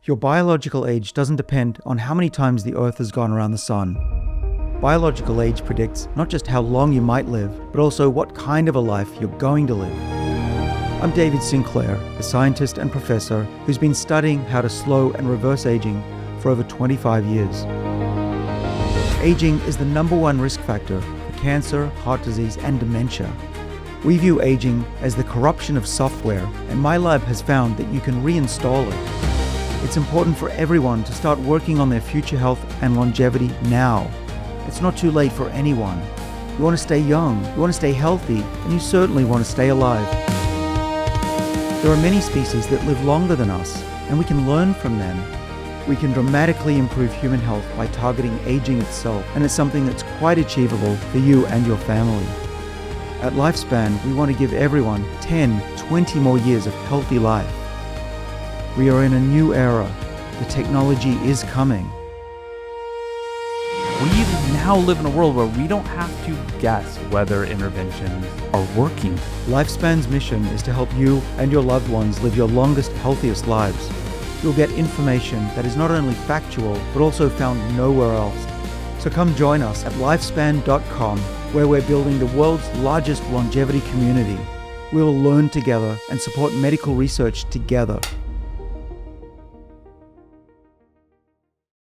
Your biological age doesn't depend on how many times the Earth has gone around the sun. Biological age predicts not just how long you might live, but also what kind of a life you're going to live. I'm David Sinclair, a scientist and professor who's been studying how to slow and reverse aging for over 25 years. Aging is the #1 risk factor for cancer, heart disease, and dementia. We view aging as the corruption of software, and my lab has found that you can reinstall it. It's important for everyone to start working on their future health and longevity now. It's not too late for anyone. You want to stay young, you want to stay healthy, and you certainly want to stay alive. There are many species that live longer than us, and we can learn from them. We can dramatically improve human health by targeting aging itself, and it's something that's quite achievable for you and your family. At Lifespan, we want to give everyone 10, 20 more years of healthy life. We are in a new era. The technology is coming. We now live in a world where we don't have to guess whether interventions are working. Lifespan's mission is to help you and your loved ones live your longest, healthiest lives. You'll get information that is not only factual, but also found nowhere else. So come join us at lifespan.com, where we're building the world's largest longevity community. We will learn together and support medical research together.